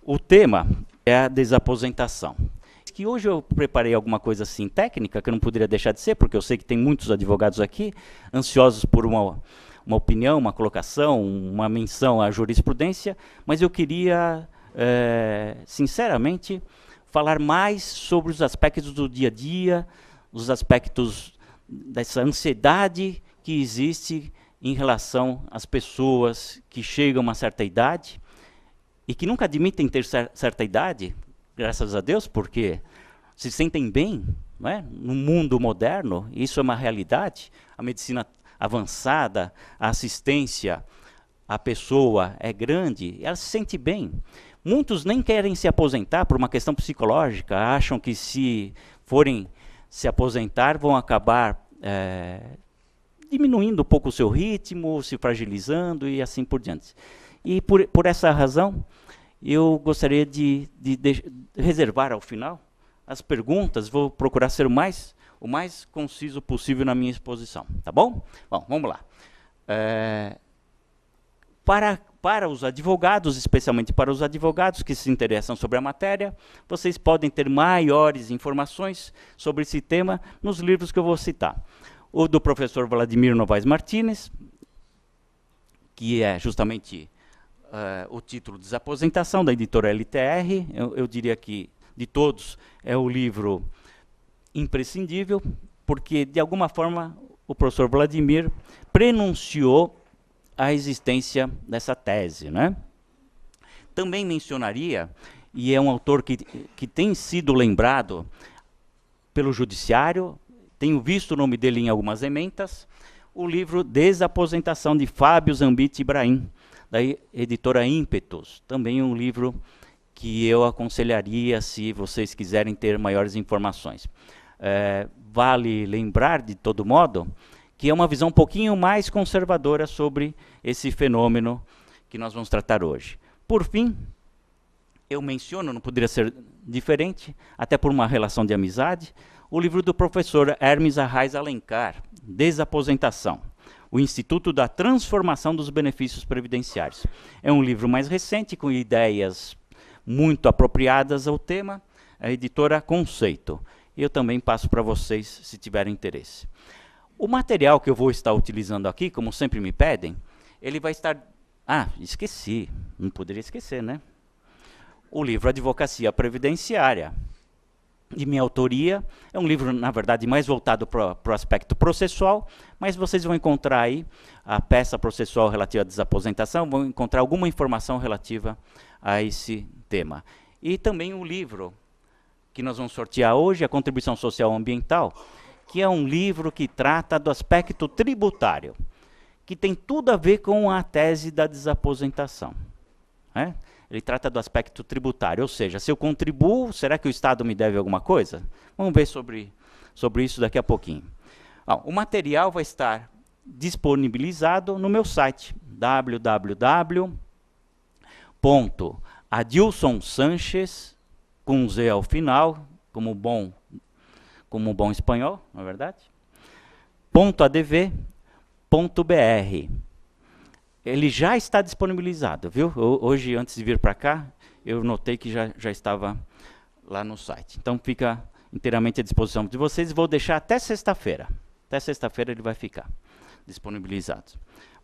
O tema é a desaposentação. Que hoje eu preparei alguma coisa assim técnica, que eu não poderia deixar de ser, porque eu sei que tem muitos advogados aqui ansiosos por uma opinião, uma colocação, uma menção à jurisprudência, mas eu queria, sinceramente, falar mais sobre os aspectos do dia a dia, os aspectos dessa ansiedade que existe em relação às pessoas que chegam a uma certa idade e que nunca admitem ter certa idade, graças a Deus, porque se sentem bem, não é? No mundo moderno, isso é uma realidade. A medicina avançada, a assistência à pessoa é grande, ela se sente bem. Muitos nem querem se aposentar por uma questão psicológica, acham que se forem se aposentar vão acabar diminuindo um pouco o seu ritmo, se fragilizando e assim por diante. E por essa razão, eu gostaria de reservar ao final as perguntas, vou procurar ser o mais conciso possível na minha exposição, tá bom? Bom, vamos lá. Para os advogados, especialmente para os advogados que se interessam sobre a matéria, vocês podem ter maiores informações sobre esse tema nos livros que eu vou citar. O do professor Vladimir Novaes Martínez, que é justamente o título Desaposentação, da editora LTR. Eu diria que, de todos, é o livro imprescindível, porque, de alguma forma, o professor Vladimir prenunciou a existência dessa tese, né? Também mencionaria, e é um autor que tem sido lembrado pelo judiciário, tenho visto o nome dele em algumas ementas, o livro Desaposentação, de Fábio Zambit Ibrahim, da editora Ímpetos. Também um livro que eu aconselharia se vocês quiserem ter maiores informações. Vale lembrar, de todo modo, que é uma visão um pouquinho mais conservadora sobre esse fenômeno que nós vamos tratar hoje. Por fim, eu menciono, não poderia ser diferente, até por uma relação de amizade, o livro do professor Hermes Arraes Alencar, Desaposentação, o Instituto da Transformação dos Benefícios Previdenciários. É um livro mais recente, com ideias muito apropriadas ao tema, a editora Conceito. Eu também passo para vocês, se tiverem interesse. O material que eu vou estar utilizando aqui, como sempre me pedem, ele vai estar... esqueci, não poderia esquecer, né? O livro Advocacia Previdenciária, de minha autoria. É um livro, na verdade, mais voltado para o aspecto processual, mas vocês vão encontrar aí a peça processual relativa à desaposentação, vão encontrar alguma informação relativa a esse tema. E também o livro que nós vamos sortear hoje, A Contribuição Social Ambiental, que é um livro que trata do aspecto tributário, que tem tudo a ver com a tese da desaposentação, né? Ele trata do aspecto tributário, ou seja, se eu contribuo, será que o Estado me deve alguma coisa? Vamos ver sobre isso daqui a pouquinho. O material vai estar disponibilizado no meu site, www.adilsonsanchez, com Z ao final, como bom espanhol, não é verdade? .adv.br. Ele já está disponibilizado, viu? Hoje, antes de vir para cá, eu notei que já estava lá no site. Então, fica inteiramente à disposição de vocês. Vou deixar até sexta-feira. Até sexta-feira ele vai ficar disponibilizado.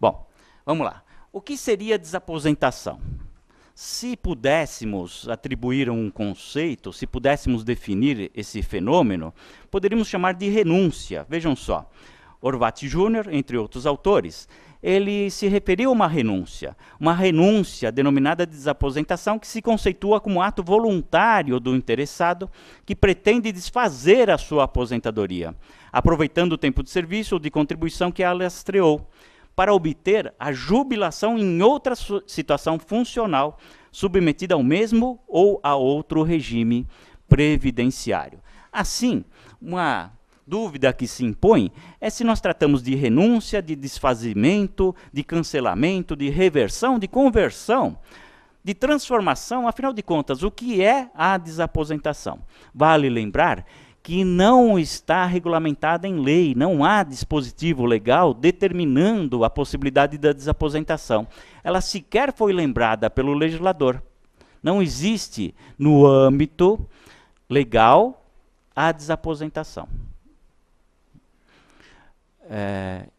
Bom, vamos lá. O que seria desaposentação? Se pudéssemos atribuir um conceito, se pudéssemos definir esse fenômeno, poderíamos chamar de renúncia. Vejam só, Horvath Júnior, entre outros autores, ele se referiu a uma renúncia denominada de desaposentação, que se conceitua como ato voluntário do interessado que pretende desfazer a sua aposentadoria, aproveitando o tempo de serviço ou de contribuição que ela estreou, para obter a jubilação em outra situação funcional, submetida ao mesmo ou a outro regime previdenciário. Assim, uma dúvida que se impõe é se nós tratamos de renúncia, de desfazimento, de cancelamento, de reversão, de conversão, de transformação. Afinal de contas, o que é a desaposentação? Vale lembrar que não está regulamentada em lei, não há dispositivo legal determinando a possibilidade da desaposentação. Ela sequer foi lembrada pelo legislador. Não existe no âmbito legal a desaposentação.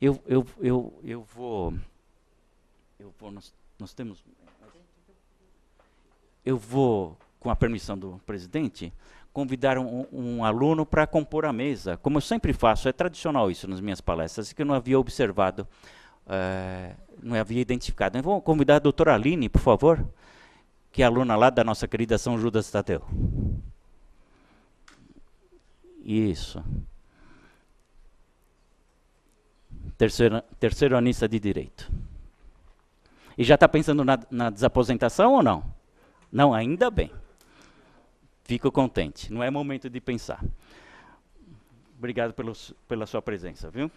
Eu vou, com a permissão do presidente, convidar um aluno para compor a mesa, como eu sempre faço, é tradicional isso nas minhas palestras, que eu não havia observado, não havia identificado. Eu vou convidar a doutora Aline, por favor, que é aluna lá da nossa querida São Judas Tadeu. Isso. Terceiro anista de Direito. E já está pensando na desaposentação ou não? Não, ainda bem. Fico contente. Não é momento de pensar. Obrigado pela sua presença, viu?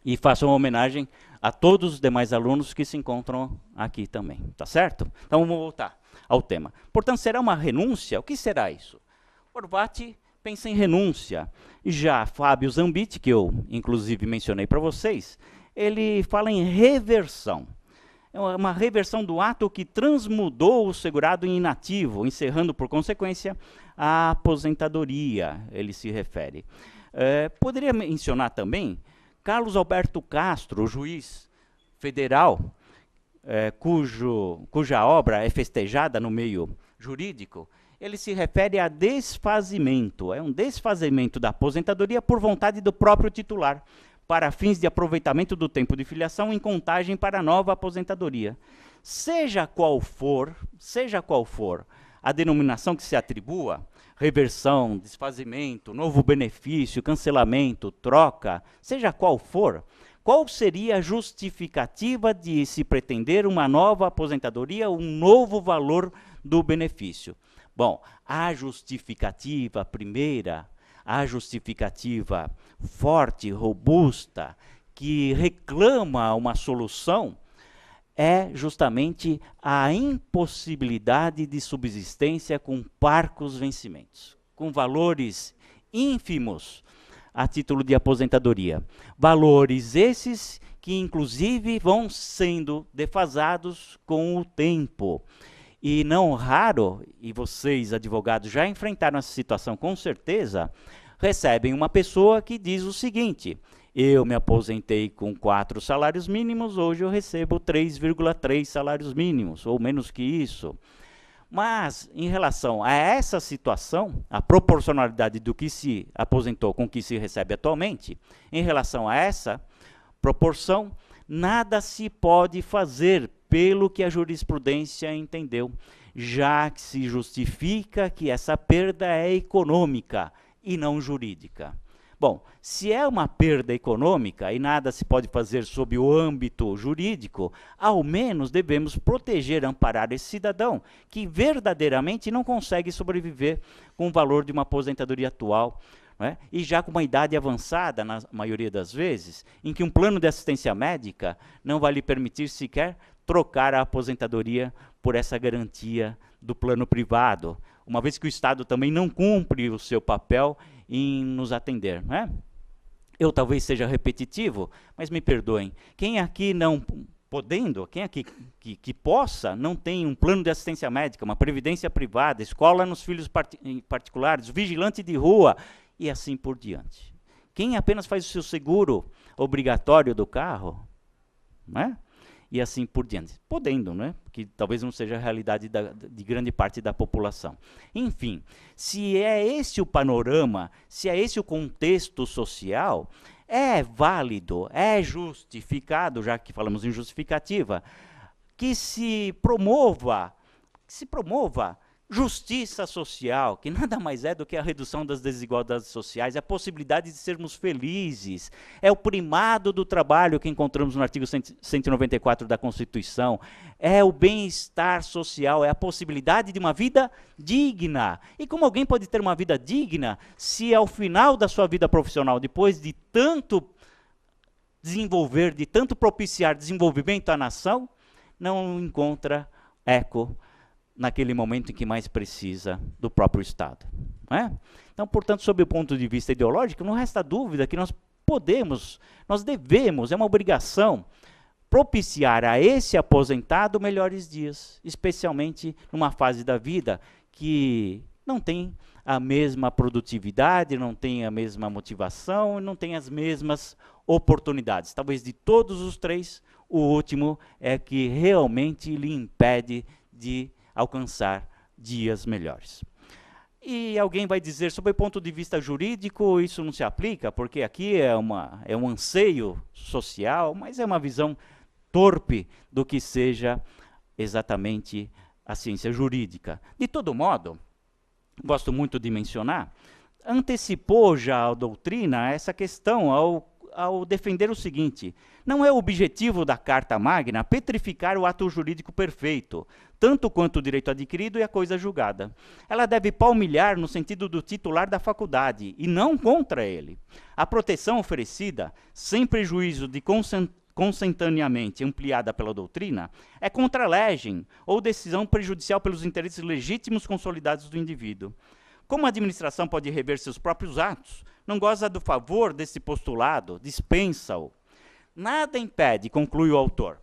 E faço uma homenagem a todos os demais alunos que se encontram aqui também. Tá certo? Então vamos voltar ao tema. Portanto, será uma renúncia? O que será isso? Horváth pensa em renúncia. Já Fábio Zambit, que eu inclusive mencionei para vocês, ele fala em reversão. É uma reversão do ato que transmudou o segurado em inativo, encerrando, por consequência, a aposentadoria, ele se refere. Poderia mencionar também Carlos Alberto Castro, juiz federal, cuja obra é festejada no meio jurídico. Ele se refere a desfazimento, é um desfazimento da aposentadoria por vontade do próprio titular, para fins de aproveitamento do tempo de filiação em contagem para a nova aposentadoria. Seja qual for a denominação que se atribua, reversão, desfazimento, novo benefício, cancelamento, troca, seja qual for, qual seria a justificativa de se pretender uma nova aposentadoria, um novo valor do benefício? Bom, a justificativa primeira, a justificativa forte, robusta, que reclama uma solução, é justamente a impossibilidade de subsistência com parcos vencimentos, com valores ínfimos a título de aposentadoria. Valores esses que, inclusive, vão sendo defasados com o tempo. E não raro, e vocês, advogados, já enfrentaram essa situação com certeza, recebem uma pessoa que diz o seguinte: eu me aposentei com 4 salários mínimos, hoje eu recebo 3,3 salários mínimos, ou menos que isso. Mas, em relação a essa situação, a proporcionalidade do que se aposentou com o que se recebe atualmente, em relação a essa proporção, nada se pode fazer pelo que a jurisprudência entendeu, já que se justifica que essa perda é econômica e não jurídica. Bom, se é uma perda econômica e nada se pode fazer sob o âmbito jurídico, ao menos devemos proteger, amparar esse cidadão que verdadeiramente não consegue sobreviver com o valor de uma aposentadoria atual, né? E já com uma idade avançada, na maioria das vezes, em que um plano de assistência médica não vai lhe permitir sequer trocar a aposentadoria por essa garantia do plano privado, uma vez que o Estado também não cumpre o seu papel em nos atender, né? Eu talvez seja repetitivo, mas me perdoem. Quem aqui não podendo, quem aqui que possa, não tem um plano de assistência médica, uma previdência privada, escola nos filhos particulares, vigilante de rua e assim por diante. Quem apenas faz o seu seguro obrigatório do carro, né? E assim por diante. Podendo, né? Que talvez não seja a realidade de grande parte da população. Enfim, se é esse o panorama, se é esse o contexto social, é válido, é justificado, já que falamos em justificativa, que se promova justiça social, que nada mais é do que a redução das desigualdades sociais, a possibilidade de sermos felizes, é o primado do trabalho que encontramos no artigo 194 da Constituição, é o bem-estar social, é a possibilidade de uma vida digna. E como alguém pode ter uma vida digna se ao final da sua vida profissional, depois de tanto desenvolver, de tanto propiciar desenvolvimento à nação, não encontra eco naquele momento em que mais precisa do próprio Estado, não é? Então, portanto, sob o ponto de vista ideológico, não resta dúvida que nós devemos, é uma obrigação propiciar a esse aposentado melhores dias, especialmente numa fase da vida que não tem a mesma produtividade, não tem a mesma motivação, não tem as mesmas oportunidades. Talvez de todos os três, o último é que realmente lhe impede de alcançar dias melhores. E alguém vai dizer, sob o ponto de vista jurídico, isso não se aplica, porque aqui é um anseio social, mas é uma visão torpe do que seja exatamente a ciência jurídica. De todo modo, gosto muito de mencionar, antecipou já a doutrina essa questão ao defender o seguinte: não é o objetivo da Carta Magna petrificar o ato jurídico perfeito, tanto quanto o direito adquirido e a coisa julgada. Ela deve palmilhar no sentido do titular da faculdade, e não contra ele. A proteção oferecida, sem prejuízo de consentaneamente ampliada pela doutrina, é contra a legem ou decisão prejudicial pelos interesses legítimos consolidados do indivíduo. Como a administração pode rever seus próprios atos, não goza do favor desse postulado, dispensa-o. Nada impede, conclui o autor,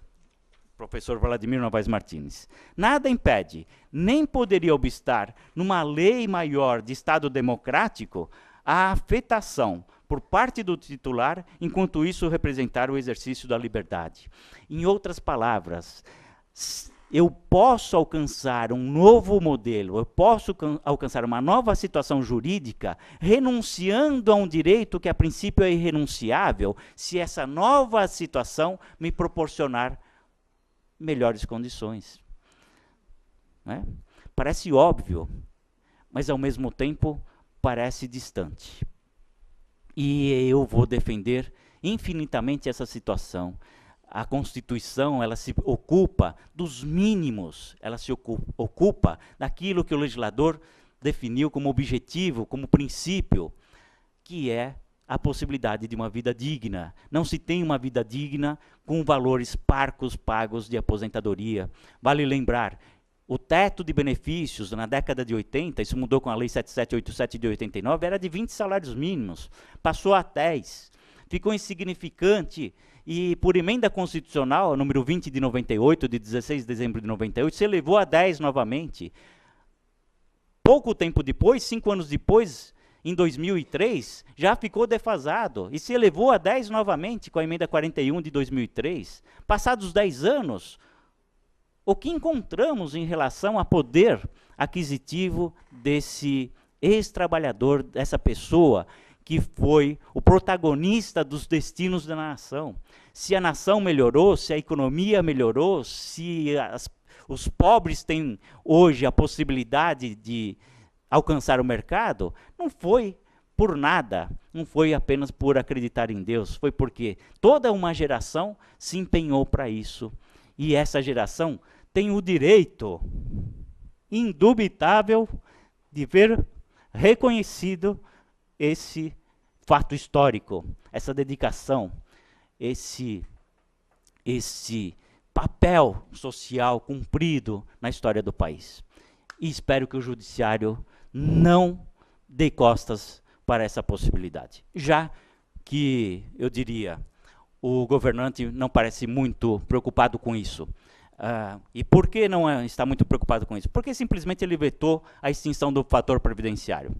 professor Vladimir Novaes Martins, nada impede, nem poderia obstar, numa lei maior de Estado democrático, a afetação por parte do titular, enquanto isso representar o exercício da liberdade. Em outras palavras, eu posso alcançar um novo modelo, eu posso alcançar uma nova situação jurídica, renunciando a um direito que a princípio é irrenunciável, se essa nova situação me proporcionar melhores condições. Né? Parece óbvio, mas ao mesmo tempo parece distante. E eu vou defender infinitamente essa situação. A Constituição, ela se ocupa dos mínimos, ela se ocupa daquilo que o legislador definiu como objetivo, como princípio, que é a possibilidade de uma vida digna. Não se tem uma vida digna com valores parcos pagos de aposentadoria. Vale lembrar, o teto de benefícios na década de 80, isso mudou com a Lei 7787 de 89, era de 20 salários mínimos, passou a 10, ficou insignificante e por emenda constitucional, número 20 de 98, de 16 de dezembro de 98, se elevou a 10 novamente. Pouco tempo depois, 5 anos depois, em 2003, já ficou defasado e se elevou a 10 novamente com a emenda 41 de 2003. Passados 10 anos, o que encontramos em relação a poder aquisitivo desse ex-trabalhador, dessa pessoa que foi o protagonista dos destinos da nação? Se a nação melhorou, se a economia melhorou, se os pobres têm hoje a possibilidade de alcançar o mercado, não foi por nada, não foi apenas por acreditar em Deus, foi porque toda uma geração se empenhou para isso. E essa geração tem o direito indubitável de ver reconhecido esse fato histórico, essa dedicação, esse papel social cumprido na história do país. E espero que o judiciário não dê costas para essa possibilidade. Já que, eu diria, o governante não parece muito preocupado com isso. E por que não está muito preocupado com isso? Porque simplesmente ele vetou a extinção do fator previdenciário.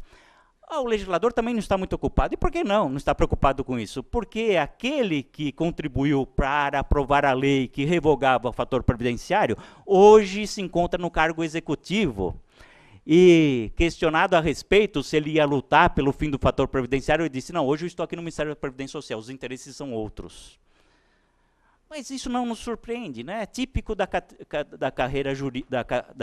O legislador também não está muito ocupado. E por que não está preocupado com isso? Porque aquele que contribuiu para aprovar a lei que revogava o fator previdenciário, hoje se encontra no cargo executivo. E questionado a respeito se ele ia lutar pelo fim do fator previdenciário, ele disse, não, hoje eu estou aqui no Ministério da Previdência Social, os interesses são outros. Mas isso não nos surpreende, né? É típico da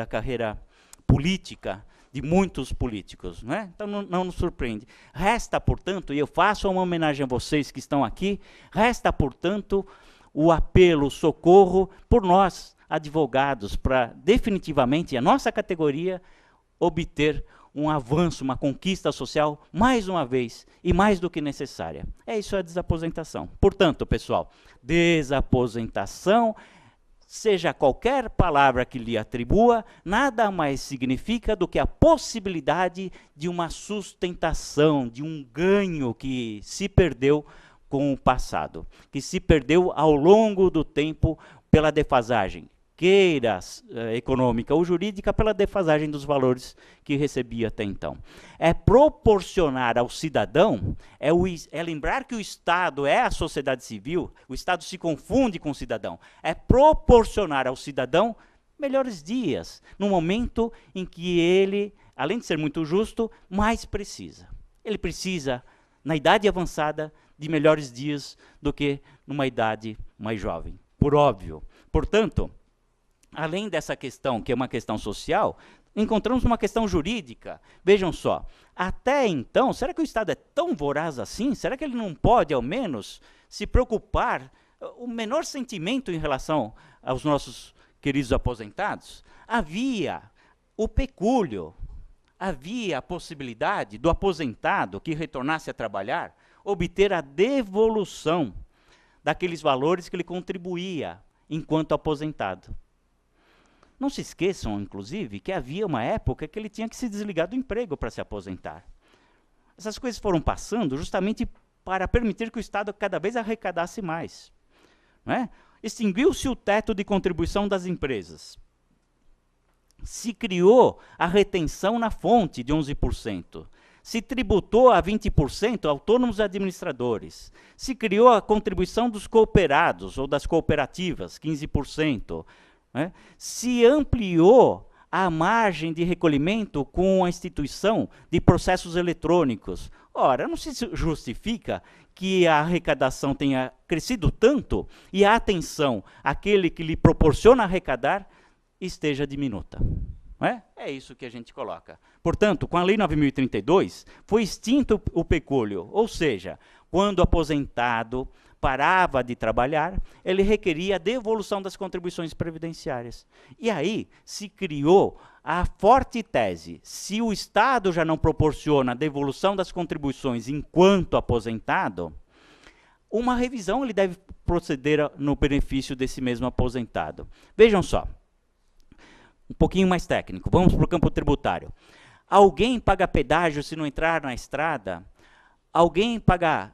carreira política de muitos políticos, né? Então não nos surpreende. Resta, portanto, e eu faço uma homenagem a vocês que estão aqui, resta, portanto, o apelo, o socorro por nós, advogados, para definitivamente a nossa categoria obter um avanço, uma conquista social, mais uma vez, e mais do que necessária. É isso a desaposentação. Portanto, pessoal, desaposentação, seja qualquer palavra que lhe atribua, nada mais significa do que a possibilidade de uma sustentação, de um ganho que se perdeu com o passado, que se perdeu ao longo do tempo pela defasagem, queira econômica ou jurídica, pela defasagem dos valores que recebia até então. É proporcionar ao cidadão, é lembrar que o Estado é a sociedade civil, o Estado se confunde com o cidadão, é proporcionar ao cidadão melhores dias, no momento em que ele, além de ser muito justo, mais precisa. Ele precisa, na idade avançada, de melhores dias do que numa idade mais jovem, por óbvio. Portanto, além dessa questão, que é uma questão social, encontramos uma questão jurídica. Vejam só, até então, será que o Estado é tão voraz assim? Será que ele não pode, ao menos, se preocupar, o menor sentimento em relação aos nossos queridos aposentados? Havia o pecúlio, havia a possibilidade do aposentado que retornasse a trabalhar obter a devolução daqueles valores que ele contribuía enquanto aposentado. Não se esqueçam, inclusive, que havia uma época que ele tinha que se desligar do emprego para se aposentar. Essas coisas foram passando justamente para permitir que o Estado cada vez arrecadasse mais. Não é? Extinguiu-se o teto de contribuição das empresas. Se criou a retenção na fonte de 11%. Se tributou a 20% autônomos administradores. Se criou a contribuição dos cooperados ou das cooperativas, 15%. Né? Se ampliou a margem de recolhimento com a instituição de processos eletrônicos. Ora, não se justifica que a arrecadação tenha crescido tanto e a atenção àquele que lhe proporciona arrecadar esteja diminuta. Não é? É isso que a gente coloca. Portanto, com a Lei 9.032, foi extinto o pecúlio, ou seja, quando o aposentado parava de trabalhar, ele requeria a devolução das contribuições previdenciárias. E aí se criou a forte tese: se o Estado já não proporciona a devolução das contribuições enquanto aposentado, uma revisão ele deve proceder no benefício desse mesmo aposentado. Vejam só, um pouquinho mais técnico, vamos para o campo tributário. Alguém paga pedágio se não entrar na estrada? Alguém paga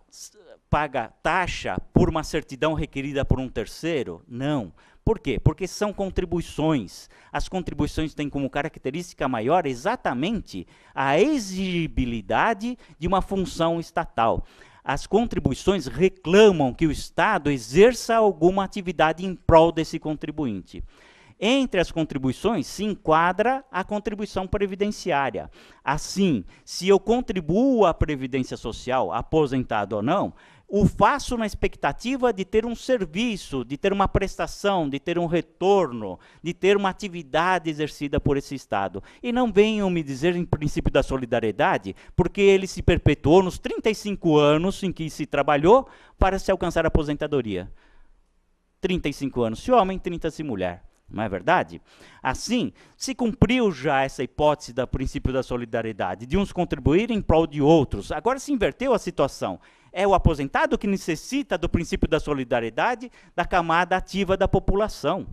taxa por uma certidão requerida por um terceiro? Não. Por quê? Porque são contribuições. As contribuições têm como característica maior exatamente a exigibilidade de uma função estatal. As contribuições reclamam que o Estado exerça alguma atividade em prol desse contribuinte. Entre as contribuições se enquadra a contribuição previdenciária. Assim, se eu contribuo à Previdência Social, aposentado ou não, o faço na expectativa de ter um serviço, de ter uma prestação, de ter um retorno, de ter uma atividade exercida por esse Estado. E não venham me dizer em princípio da solidariedade, porque ele se perpetuou nos 35 anos em que se trabalhou para se alcançar a aposentadoria. 35 anos se homem, 30 se mulher. Não é verdade? Assim, se cumpriu já essa hipótese do princípio da solidariedade, de uns contribuírem em prol de outros. Agora se inverteu a situação. É o aposentado que necessita do princípio da solidariedade da camada ativa da população.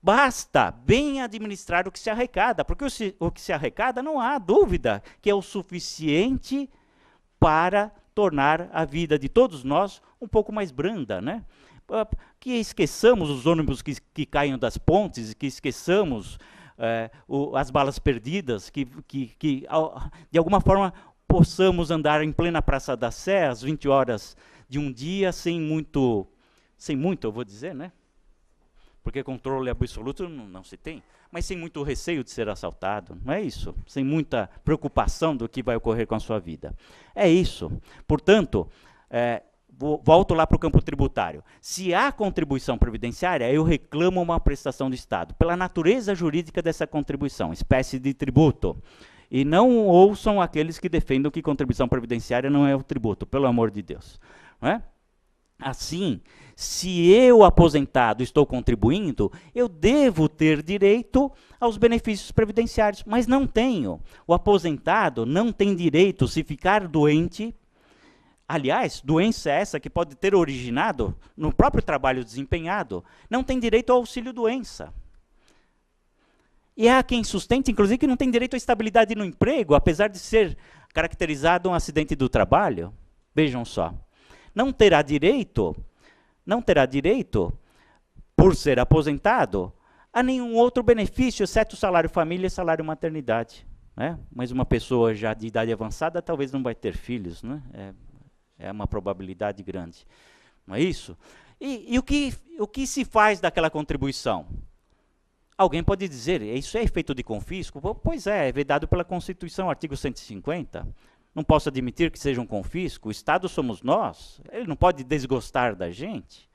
Basta bem administrar o que se arrecada, porque o que se arrecada não há dúvida que é o suficiente para tornar a vida de todos nós um pouco mais branda, né? Que esqueçamos os ônibus que caem das pontes, que esqueçamos as balas perdidas, que de alguma forma possamos andar em plena Praça da Sé às 20 horas de um dia sem muito eu vou dizer, né? Porque controle absoluto não se tem, mas sem muito receio de ser assaltado, não é isso? Sem muita preocupação do que vai ocorrer com a sua vida. É isso. Portanto, volto lá para o campo tributário. Se há contribuição previdenciária, eu reclamo uma prestação do Estado, pela natureza jurídica dessa contribuição, espécie de tributo. E não ouçam aqueles que defendam que contribuição previdenciária não é o tributo, pelo amor de Deus. Não é? Assim, se eu, aposentado, estou contribuindo, eu devo ter direito aos benefícios previdenciários, mas não tenho. O aposentado não tem direito, se ficar doente. Aliás, doença essa que pode ter originado no próprio trabalho desempenhado, não tem direito ao auxílio-doença. E há quem sustente, inclusive, que não tem direito à estabilidade no emprego, apesar de ser caracterizado um acidente do trabalho. Vejam só. não terá direito, por ser aposentado, a nenhum outro benefício, exceto o salário família e salário maternidade. Né? Mas uma pessoa já de idade avançada talvez não vai ter filhos, né? É uma probabilidade grande. Não é isso? E o que se faz daquela contribuição? Alguém pode dizer, isso é efeito de confisco? Pois é vedado pela Constituição, artigo 150. Não posso admitir que seja um confisco, o Estado somos nós, ele não pode desgostar da gente.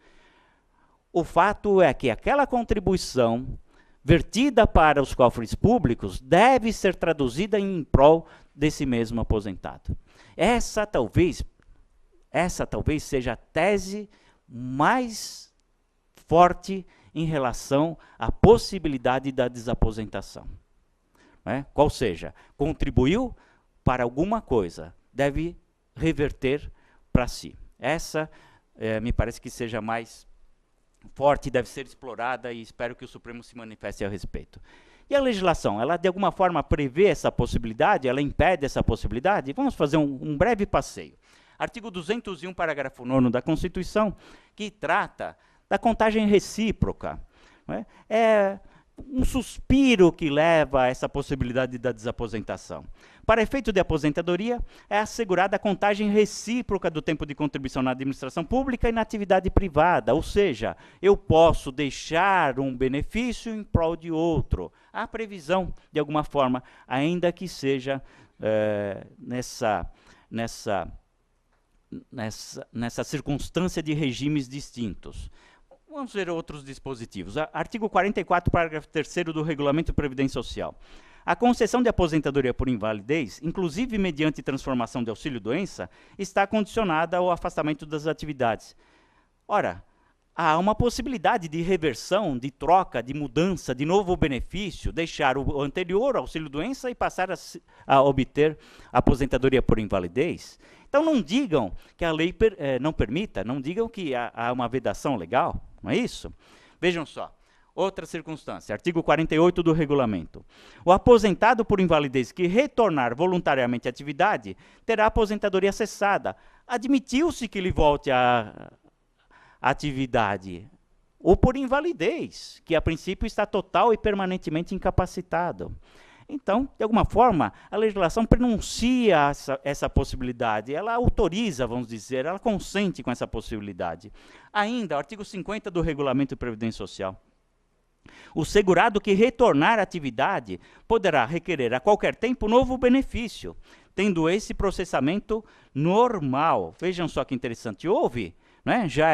O fato é que aquela contribuição vertida para os cofres públicos deve ser traduzida em prol desse mesmo aposentado. Essa talvez seja a tese mais forte em relação à possibilidade da desaposentação. Né? Qual seja, contribuiu para alguma coisa, deve reverter para si. Essa me parece que seja mais forte, deve ser explorada e espero que o Supremo se manifeste a respeito. E a legislação, ela de alguma forma prevê essa possibilidade, ela impede essa possibilidade? Vamos fazer um breve passeio. Artigo 201, parágrafo 9º da Constituição, que trata da contagem recíproca. Não é? É um suspiro que leva a essa possibilidade da desaposentação. Para efeito de aposentadoria, é assegurada a contagem recíproca do tempo de contribuição na administração pública e na atividade privada, ou seja, eu posso deixar um benefício em prol de outro. Há previsão, de alguma forma, ainda que seja nessa circunstância de regimes distintos. Vamos ver outros dispositivos. Artigo 44, parágrafo 3º do Regulamento de Previdência Social. A concessão de aposentadoria por invalidez, inclusive mediante transformação de auxílio-doença, está condicionada ao afastamento das atividades. Ora, há uma possibilidade de reversão, de troca, de mudança, de novo benefício, deixar o anterior auxílio-doença e passar a obter aposentadoria por invalidez. Então não digam que a lei não permita, não digam que há uma vedação legal, não é isso? Vejam só, outra circunstância, artigo 48 do regulamento. O aposentado por invalidez que retornar voluntariamente à atividade terá a aposentadoria cessada. Admitiu-se que ele volte à atividade, ou por invalidez, que a princípio está total e permanentemente incapacitado. Então, de alguma forma, a legislação pronuncia essa possibilidade, ela autoriza, vamos dizer, ela consente com essa possibilidade. Ainda, artigo 50 do Regulamento de Previdência Social. O segurado que retornar à atividade poderá requerer a qualquer tempo novo benefício, tendo esse processamento normal. Vejam só que interessante, houve já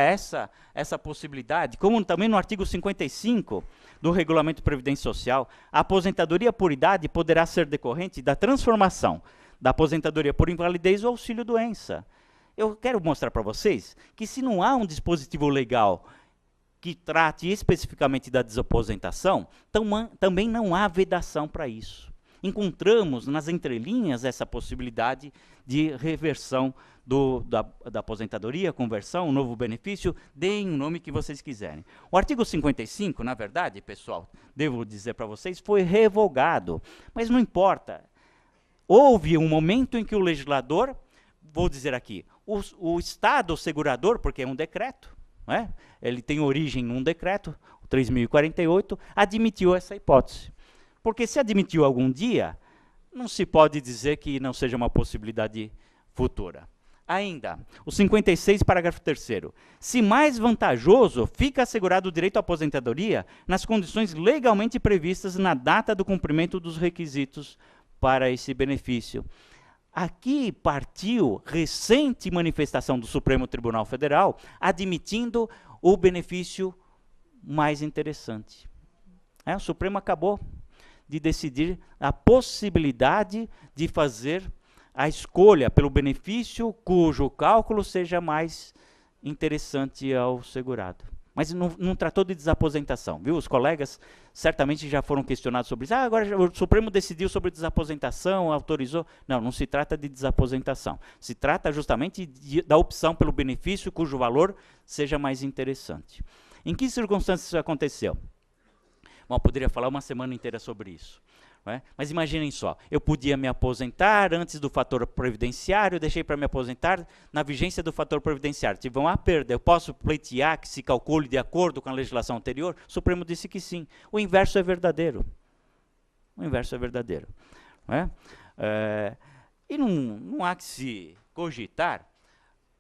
essa possibilidade, como também no artigo 55 do Regulamento de Previdência Social, a aposentadoria por idade poderá ser decorrente da transformação da aposentadoria por invalidez ou auxílio-doença. Eu quero mostrar para vocês que se não há um dispositivo legal que trate especificamente da desaposentação, também não há vedação para isso. Encontramos nas entrelinhas essa possibilidade de reversão da aposentadoria, conversão, um novo benefício, deem o nome que vocês quiserem. O artigo 55, na verdade, pessoal, devo dizer para vocês, foi revogado, mas não importa. Houve um momento em que o legislador, vou dizer aqui, o Estado segurador, porque é um decreto, ele tem origem num decreto, o 3.048, admitiu essa hipótese. Porque se admitiu algum dia, não se pode dizer que não seja uma possibilidade futura. Ainda, o 56, parágrafo 3º. Se mais vantajoso, fica assegurado o direito à aposentadoria nas condições legalmente previstas na data do cumprimento dos requisitos para esse benefício. Aqui partiu recente manifestação do Supremo Tribunal Federal admitindo o benefício mais interessante. O Supremo acabou de decidir a possibilidade de fazer a escolha pelo benefício cujo cálculo seja mais interessante ao segurado. Mas não tratou de desaposentação, viu? Os colegas certamente já foram questionados sobre isso. Agora o Supremo decidiu sobre desaposentação, autorizou. Não se trata de desaposentação. Se trata justamente da opção pelo benefício cujo valor seja mais interessante. Em que circunstâncias isso aconteceu? Bom, poderia falar uma semana inteira sobre isso. Não é? Mas imaginem só, eu podia me aposentar antes do fator previdenciário, deixei para me aposentar na vigência do fator previdenciário. Tive uma perda, eu posso pleitear que se calcule de acordo com a legislação anterior? O Supremo disse que sim. O inverso é verdadeiro. O inverso é verdadeiro. Não é? E não há que se cogitar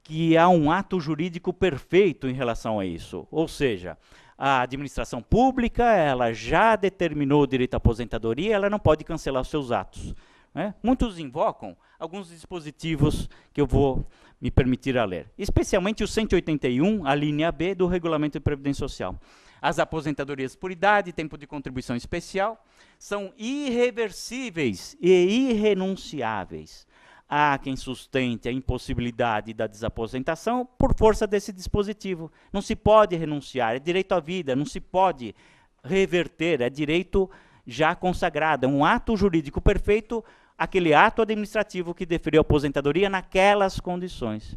que há um ato jurídico perfeito em relação a isso. Ou seja, a administração pública, ela já determinou o direito à aposentadoria, ela não pode cancelar os seus atos. Né? Muitos invocam alguns dispositivos que eu vou me permitir a ler, especialmente o 181, a linha B do Regulamento de Previdência Social. As aposentadorias por idade, tempo de contribuição especial, são irreversíveis e irrenunciáveis. Há quem sustente a impossibilidade da desaposentação por força desse dispositivo. Não se pode renunciar, é direito à vida, não se pode reverter, é direito já consagrado, é um ato jurídico perfeito, aquele ato administrativo que deferiu a aposentadoria naquelas condições.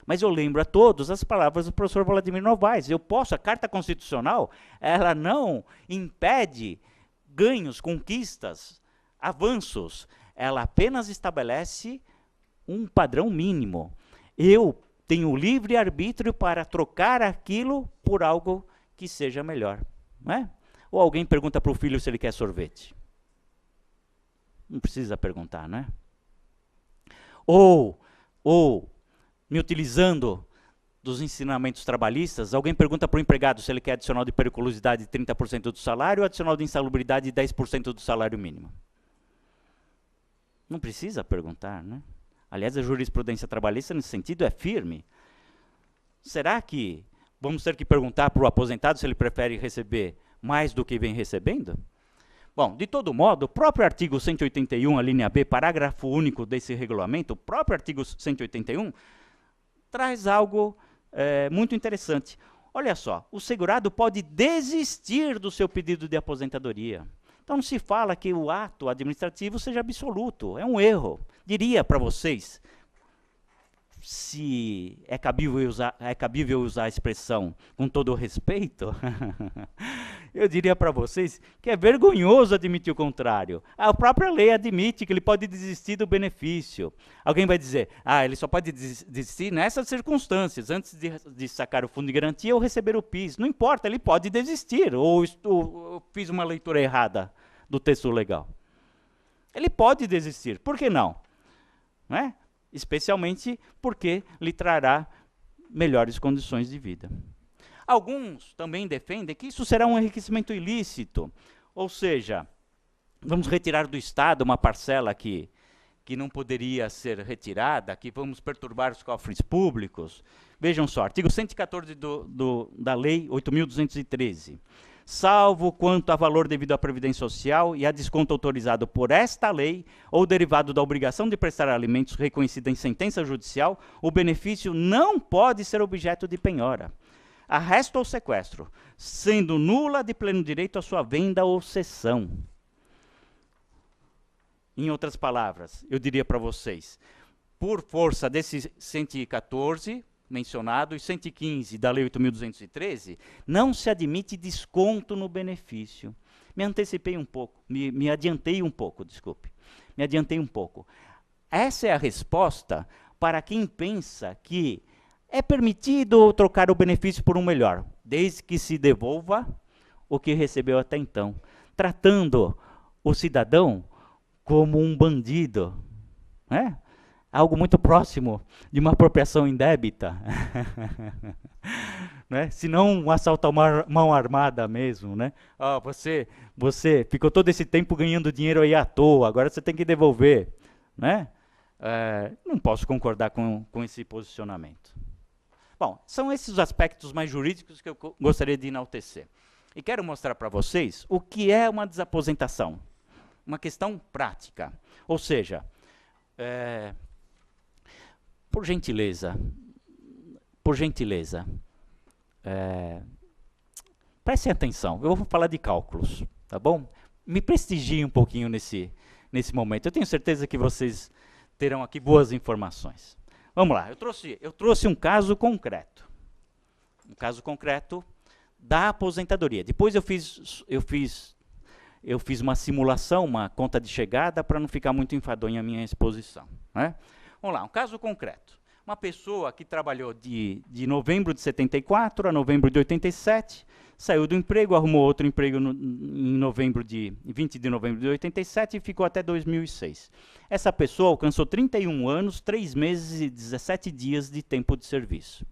Mas eu lembro a todos as palavras do professor Vladimir Novaes. A Carta Constitucional, ela não impede ganhos, conquistas, avanços. Ela apenas estabelece um padrão mínimo. Eu tenho livre arbítrio para trocar aquilo por algo que seja melhor. Não é? Ou alguém pergunta para o filho se ele quer sorvete. Não precisa perguntar, não é? Ou me utilizando dos ensinamentos trabalhistas, alguém pergunta para o empregado se ele quer adicional de periculosidade de 30% do salário ou adicional de insalubridade de 10% do salário mínimo. Não precisa perguntar, né? Aliás, a jurisprudência trabalhista, nesse sentido, é firme. Será que vamos ter que perguntar para o aposentado se ele prefere receber mais do que vem recebendo? Bom, de todo modo, o próprio artigo 181, a linha B, parágrafo único desse regulamento, o próprio artigo 181, traz algo muito interessante. Olha só, o segurado pode desistir do seu pedido de aposentadoria. Então não se fala que o ato administrativo seja absoluto, é um erro. Diria para vocês, se é cabível usar a expressão com todo o respeito, eu diria para vocês que é vergonhoso admitir o contrário. A própria lei admite que ele pode desistir do benefício. Alguém vai dizer, ele só pode desistir nessas circunstâncias, antes de sacar o fundo de garantia ou receber o PIS. Não importa, ele pode desistir, ou eu fiz uma leitura errada do texto legal. Ele pode desistir, por que não? Não é? Especialmente porque lhe trará melhores condições de vida. Alguns também defendem que isso será um enriquecimento ilícito, ou seja, vamos retirar do Estado uma parcela que não poderia ser retirada, que vamos perturbar os cofres públicos. Vejam só, artigo 114 da Lei 8.213. Salvo quanto a valor devido à Previdência Social e a desconto autorizado por esta lei ou derivado da obrigação de prestar alimentos reconhecida em sentença judicial, o benefício não pode ser objeto de penhora, arresto ou sequestro, sendo nula de pleno direito a sua venda ou cessão. Em outras palavras, eu diria para vocês, por força desse 114 mencionado e 115 da Lei 8.213, não se admite desconto no benefício. Me antecipei um pouco, me adiantei um pouco, desculpe. Me adiantei um pouco. Essa é a resposta para quem pensa que é permitido trocar o benefício por um melhor, desde que se devolva o que recebeu até então, tratando o cidadão como um bandido, né? Algo muito próximo de uma apropriação indébita, né? Se não um assalto à mão armada mesmo, né? Você ficou todo esse tempo ganhando dinheiro aí à toa, agora você tem que devolver, né? Não posso concordar com esse posicionamento. Bom, são esses os aspectos mais jurídicos que eu gostaria de enaltecer. E quero mostrar para vocês o que é uma desaposentação, uma questão prática, ou seja, por gentileza, prestem atenção, eu vou falar de cálculos, tá bom? Me prestigiem um pouquinho nesse momento, eu tenho certeza que vocês terão aqui boas informações. Vamos lá, eu trouxe um caso concreto da aposentadoria. Depois eu fiz eu fiz uma simulação, uma conta de chegada, para não ficar muito enfadonha a minha exposição, né? Vamos lá, um caso concreto. Uma pessoa que trabalhou de novembro de 74 a novembro de 87, saiu do emprego, arrumou outro emprego em 20 de novembro de 87 e ficou até 2006. Essa pessoa alcançou 31 anos, 3 meses e 17 dias de tempo de serviço.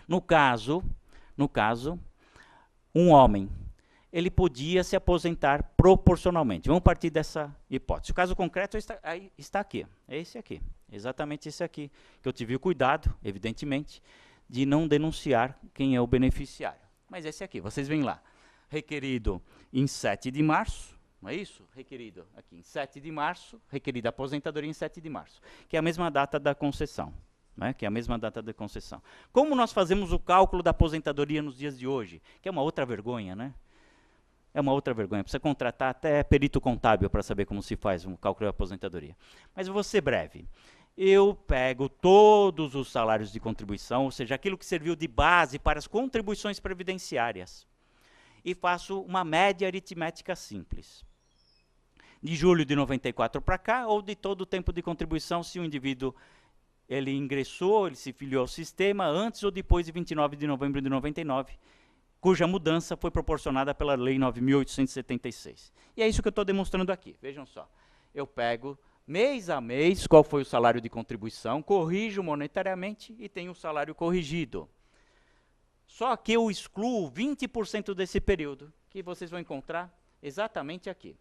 No caso, um homem, ele podia se aposentar proporcionalmente. Vamos partir dessa hipótese. O caso concreto está aqui, é esse aqui, exatamente esse aqui, que eu tive o cuidado, evidentemente, de não denunciar quem é o beneficiário. Mas esse aqui, vocês veem lá, requerido em 7 de março, não é isso? Requerido aqui em 7 de março, requerida aposentadoria em 7 de março, que é a mesma data da concessão. Né, que é a mesma data da concessão. Como nós fazemos o cálculo da aposentadoria nos dias de hoje? Que é uma outra vergonha, né? É uma outra vergonha. Precisa contratar até perito contábil para saber como se faz um cálculo da aposentadoria. Mas eu vou ser breve. Eu pego todos os salários de contribuição, ou seja, aquilo que serviu de base para as contribuições previdenciárias, e faço uma média aritmética simples. De julho de 94 para cá, ou de todo o tempo de contribuição, se o indivíduo ele ingressou, ele se filiou ao sistema antes ou depois de 29 de novembro de 99, cuja mudança foi proporcionada pela Lei 9.876. E é isso que eu estou demonstrando aqui. Vejam só. Eu pego mês a mês qual foi o salário de contribuição, corrijo monetariamente e tenho o salário corrigido. Só que eu excluo 20% desse período, que vocês vão encontrar exatamente aqui.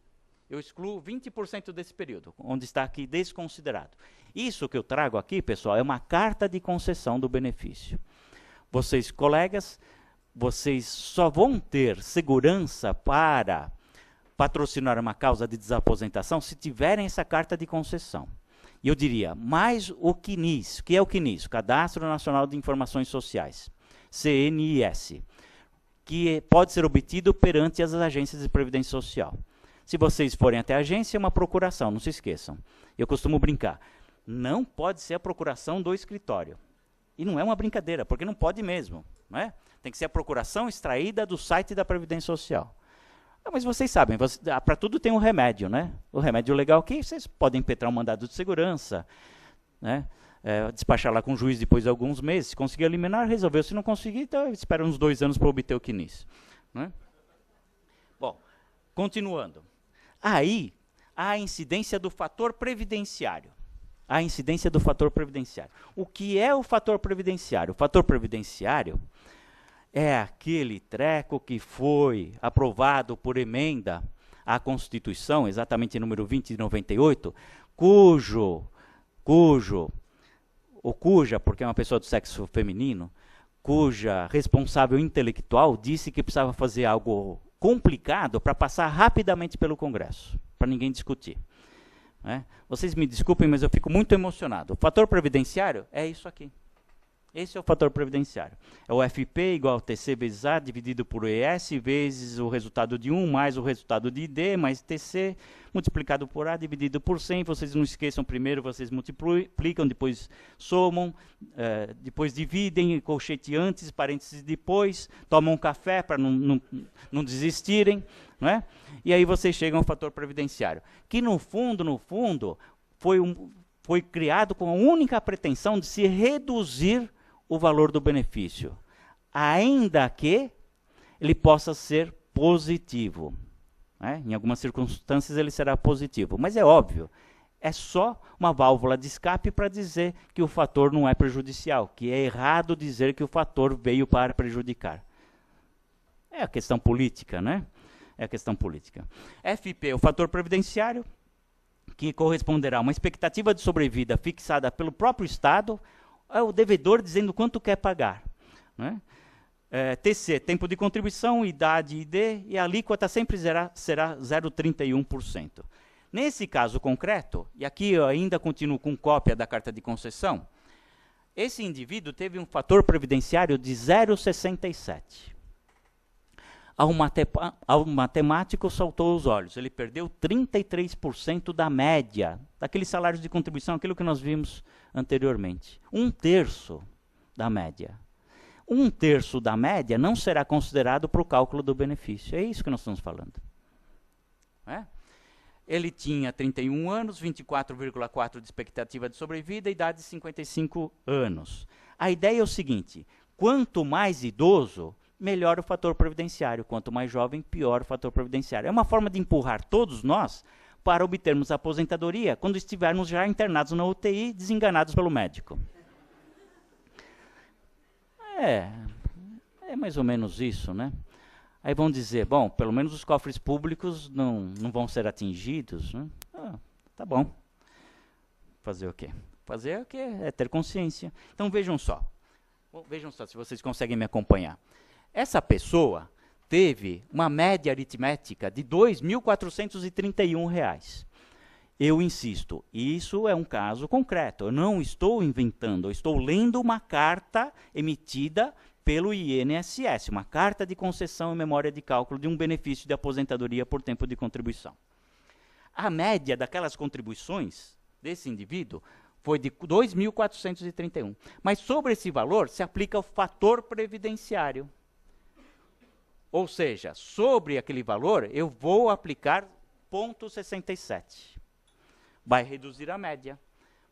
Eu excluo 20% desse período, onde está aqui desconsiderado. Isso que eu trago aqui, pessoal, é uma carta de concessão do benefício. Vocês, colegas, vocês só vão ter segurança para patrocinar uma causa de desaposentação se tiverem essa carta de concessão. E eu diria, mais o CNIS. O que é o CNIS? Cadastro Nacional de Informações Sociais, CNIS, que pode ser obtido perante as agências de previdência social. Se vocês forem até a agência, é uma procuração, não se esqueçam. Eu costumo brincar, não pode ser a procuração do escritório. E não é uma brincadeira, porque não pode mesmo, não é? Tem que ser a procuração extraída do site da Previdência Social. Ah, mas vocês sabem, para tudo tem um remédio, né? O remédio legal aqui, vocês podem impetrar um mandado de segurança, né? Despachar lá com o juiz depois de alguns meses. Se conseguir eliminar, resolveu. Se não conseguir, então espera uns 2 anos para obter o CNIS. Né? Bom, continuando. Aí, a incidência do fator previdenciário. A incidência do fator previdenciário. O que é o fator previdenciário? O fator previdenciário é aquele treco que foi aprovado por emenda à Constituição, exatamente número 20 de 98, cuja, porque é uma pessoa do sexo feminino, cuja responsável intelectual disse que precisava fazer algo complicado para passar rapidamente pelo Congresso, para ninguém discutir. Né? Vocês me desculpem, mas eu fico muito emocionado. O fator previdenciário é isso aqui. Esse é o fator previdenciário. É o FP igual ao TC vezes A dividido por ES vezes o resultado de 1 mais o resultado de D mais TC multiplicado por A dividido por 100. Vocês não esqueçam, primeiro vocês multiplicam, depois somam, depois dividem, colchete antes, parênteses depois, tomam um café para não desistirem. Não é? E aí vocês chegam ao fator previdenciário, que no fundo, foi criado com a única pretensão de se reduzir o valor do benefício, ainda que ele possa ser positivo. Né? Em algumas circunstâncias ele será positivo, mas é óbvio, é só uma válvula de escape para dizer que o fator não é prejudicial, que é errado dizer que o fator veio para prejudicar. É a questão política, né? É a questão política. FP, o fator previdenciário, que corresponderá a uma expectativa de sobrevida fixada pelo próprio Estado, é o devedor dizendo quanto quer pagar. Né? TC, tempo de contribuição, idade ID, e a alíquota sempre será 0,31%. Nesse caso concreto, e aqui eu ainda continuo com cópia da carta de concessão, esse indivíduo teve um fator previdenciário de 0,67. Ao matemático saltou os olhos, ele perdeu 33% da média, daqueles salários de contribuição, aquilo que nós vimos anteriormente. 1/3 da média. 1/3 da média não será considerado para o cálculo do benefício. É isso que nós estamos falando. né? Ele tinha 31 anos, 24,4 de expectativa de sobrevida, idade de 55 anos. A ideia é o seguinte, quanto mais idoso, melhor o fator previdenciário. Quanto mais jovem, pior o fator previdenciário. É uma forma de empurrar todos nós para obtermos a aposentadoria quando estivermos já internados na UTI, desenganados pelo médico. É mais ou menos isso, né? Aí vão dizer, bom, pelo menos os cofres públicos não vão ser atingidos, né? Tá bom. Fazer o quê? Fazer o quê? É ter consciência. Então vejam só se vocês conseguem me acompanhar. Essa pessoa teve uma média aritmética de R$ 2.431. Eu insisto, isso é um caso concreto. Eu não estou inventando, eu estou lendo uma carta emitida pelo INSS, uma carta de concessão e memória de cálculo de um benefício de aposentadoria por tempo de contribuição. A média daquelas contribuições desse indivíduo foi de 2.431. Mas sobre esse valor se aplica o fator previdenciário. Ou seja, sobre aquele valor eu vou aplicar 0,67. Vai reduzir a média.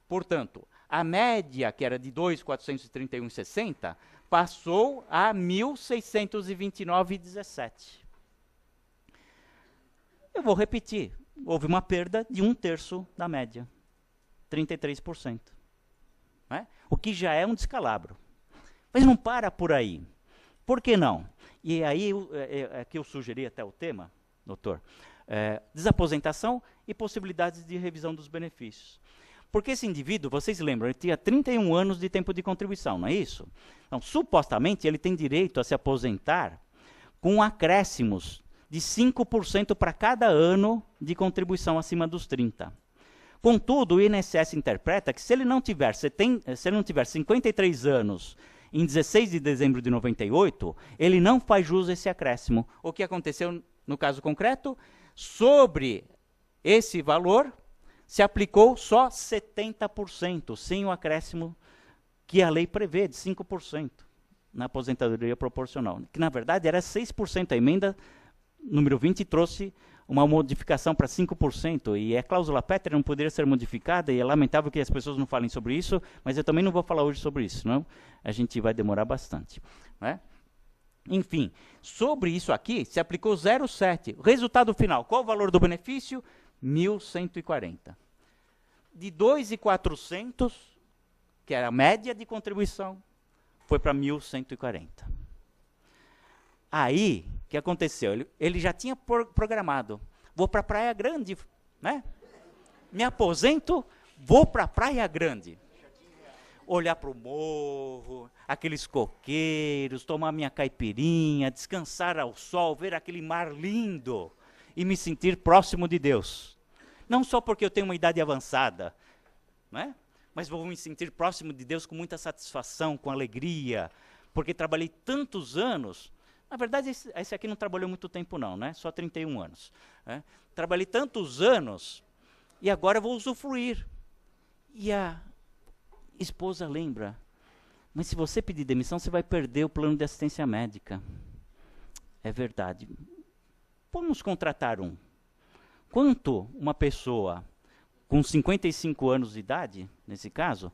Portanto, a média, que era de 2.431,60, passou a 1.629,17. Eu vou repetir. Houve uma perda de 1/3 da média. 33%. Né? O que já é um descalabro. Mas não para por aí. Por que não? E aí que eu sugeri até o tema, doutor, desaposentação e possibilidades de revisão dos benefícios. Porque esse indivíduo, vocês lembram, ele tinha 31 anos de tempo de contribuição, não é isso? Então, supostamente, ele tem direito a se aposentar com acréscimos de 5% para cada ano de contribuição acima dos 30. Contudo, o INSS interpreta que se ele não tiver 53 anos em 16 de dezembro de 98, ele não faz jus a esse acréscimo. O que aconteceu no caso concreto? Sobre esse valor, se aplicou só 70%, sem o acréscimo que a lei prevê, de 5%, na aposentadoria proporcional. Que, na verdade, era 6%. A emenda número 20 trouxe uma modificação para 5%, e a cláusula Petter não poderia ser modificada, e é lamentável que as pessoas não falem sobre isso, mas eu também não vou falar hoje sobre isso, senão a gente vai demorar bastante. Né? Enfim, sobre isso aqui, se aplicou 0,7. Resultado final, qual o valor do benefício? 1.140. De 2.400, que era a média de contribuição, foi para 1.140. Aí, o que aconteceu? Ele já tinha programado. Vou para a Praia Grande, né? Me aposento, vou para a Praia Grande. Olhar para o morro, aqueles coqueiros, tomar minha caipirinha, descansar ao sol, ver aquele mar lindo e me sentir próximo de Deus. Não só porque eu tenho uma idade avançada, né? Mas vou me sentir próximo de Deus com muita satisfação, com alegria, porque trabalhei tantos anos. Na verdade, esse aqui não trabalhou muito tempo não, né? Só 31 anos. Né? Trabalhei tantos anos e agora vou usufruir. E a esposa lembra, mas se você pedir demissão, você vai perder o plano de assistência médica. É verdade. Vamos contratar um. Quanto uma pessoa com 55 anos de idade, nesse caso,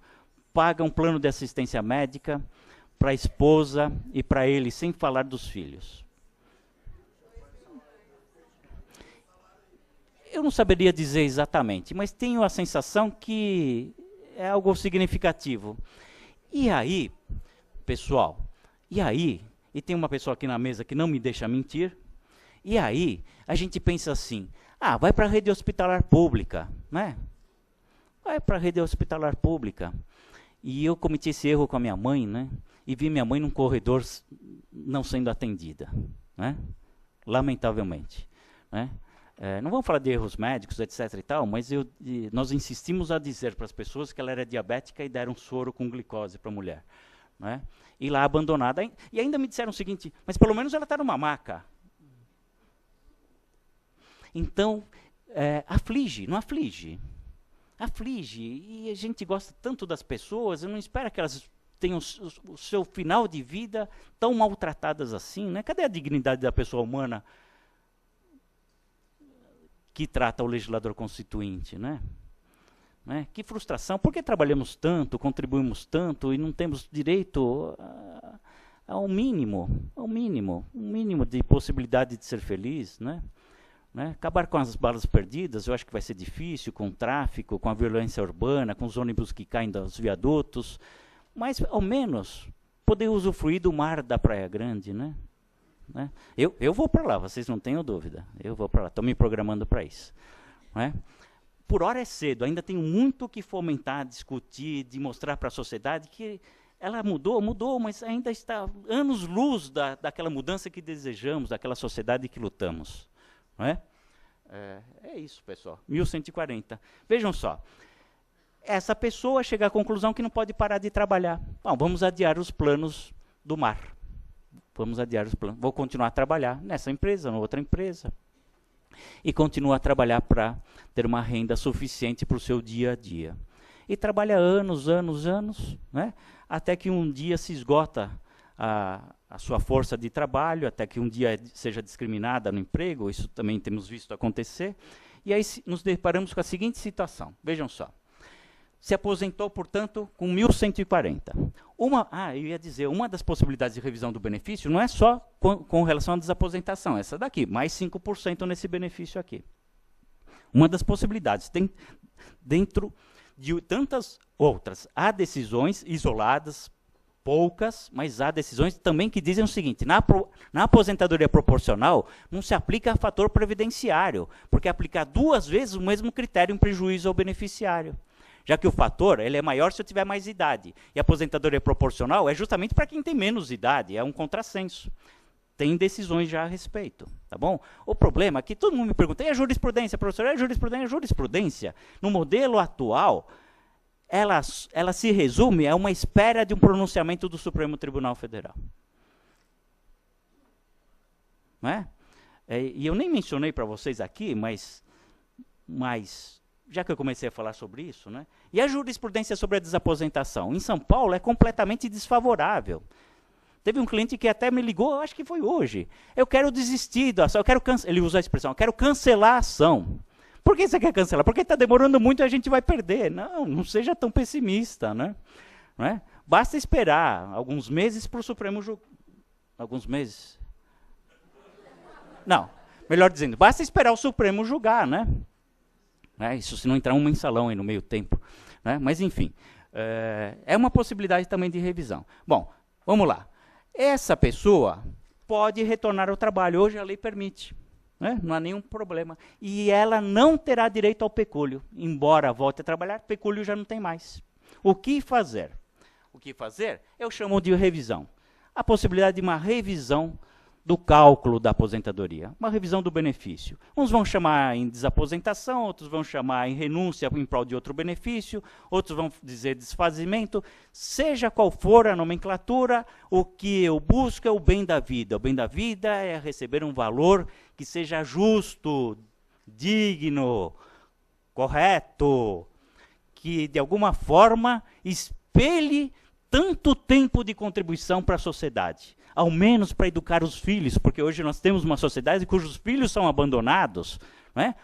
paga um plano de assistência médica para a esposa e para ele, sem falar dos filhos? Eu não saberia dizer exatamente, mas tenho a sensação que é algo significativo. E aí, pessoal, e tem uma pessoa aqui na mesa que não me deixa mentir, e aí a gente pensa assim, vai para a rede hospitalar pública, né? Vai para a rede hospitalar pública. E eu cometi esse erro com a minha mãe, né? E vi minha mãe num corredor não sendo atendida, né? Lamentavelmente. Né? Não vamos falar de erros médicos, etc. e tal, mas nós insistimos a dizer para as pessoas que ela era diabética e deram soro com glicose para a mulher. Né? E lá abandonada. E ainda me disseram o seguinte, mas pelo menos ela está numa maca. Então, aflige, não aflige? Aflige. E a gente gosta tanto das pessoas, eu não espero que elas tenham o seu final de vida tão maltratadas assim, né? Cadê a dignidade da pessoa humana que trata o legislador constituinte, né? Que frustração, por que trabalhamos tanto, contribuímos tanto e não temos direito ao mínimo, um mínimo de possibilidade de ser feliz, né? Acabar com as balas perdidas, eu acho que vai ser difícil, com o tráfico, com a violência urbana, com os ônibus que caem dos viadutos, mas, ao menos, poder usufruir do mar da Praia Grande, né? Eu vou para lá, vocês não tenham dúvida, eu vou para lá, estou me programando para isso. Por hora é cedo, ainda tenho muito que fomentar, discutir, de mostrar para a sociedade que ela mudou, mas ainda está anos-luz daquela mudança que desejamos, daquela sociedade que lutamos. É isso, pessoal. 1140. Vejam só. Essa pessoa chega à conclusão que não pode parar de trabalhar. Bom, vamos adiar os planos do mar. Vamos adiar os planos. Vou continuar a trabalhar nessa empresa, na outra empresa. E continuar a trabalhar para ter uma renda suficiente para o seu dia a dia. E trabalha anos, até que um dia se esgota a sua força de trabalho, até que um dia seja discriminada no emprego, isso também temos visto acontecer. E aí nos deparamos com a seguinte situação, vejam só. Se aposentou, portanto, com 1140. Eu ia dizer, uma das possibilidades de revisão do benefício não é só com relação à desaposentação, essa daqui, mais 5% nesse benefício aqui. Uma das possibilidades, tem dentro de tantas outras, há decisões isoladas, poucas, mas há decisões também que dizem o seguinte, na aposentadoria proporcional não se aplica fator previdenciário, porque aplicar 2 vezes o mesmo critério em prejuízo ao beneficiário. Já que o fator ele é maior se eu tiver mais idade. E a aposentadoria proporcional é justamente para quem tem menos idade, é um contrassenso. Tem decisões já a respeito, tá bom? O problema é que todo mundo me pergunta, e a jurisprudência, professor? A jurisprudência, no modelo atual, ela se resume a uma espera de um pronunciamento do Supremo Tribunal Federal. E eu nem mencionei para vocês aqui, mas já que eu comecei a falar sobre isso, e a jurisprudência sobre a desaposentação? Em São Paulo é completamente desfavorável. Teve um cliente que até me ligou, acho que foi hoje. Eu quero desistir da ação, ele usa a expressão, eu quero cancelar a ação. Por que você quer cancelar? Porque está demorando muito e a gente vai perder. Não seja tão pessimista. Basta esperar alguns meses para o Supremo julgar. Alguns meses? Não, melhor dizendo, basta esperar o Supremo julgar, isso se não entrar um mensalão aí no meio tempo. Mas, enfim, é uma possibilidade também de revisão. Bom, vamos lá. Essa pessoa pode retornar ao trabalho. Hoje a lei permite. Não há nenhum problema. E ela não terá direito ao pecúlio. Embora volte a trabalhar, pecúlio já não tem mais. O que fazer? O que fazer? Eu chamo de revisão. A possibilidade de uma revisão do cálculo da aposentadoria, uma revisão do benefício. Uns vão chamar em desaposentação, outros vão chamar em renúncia em prol de outro benefício, outros vão dizer desfazimento. Seja qual for a nomenclatura, o que eu busco é o bem da vida. O bem da vida é receber um valor que seja justo, digno, correto, que de alguma forma espelhe tanto tempo de contribuição para a sociedade, ao menos para educar os filhos, porque hoje nós temos uma sociedade cujos filhos são abandonados,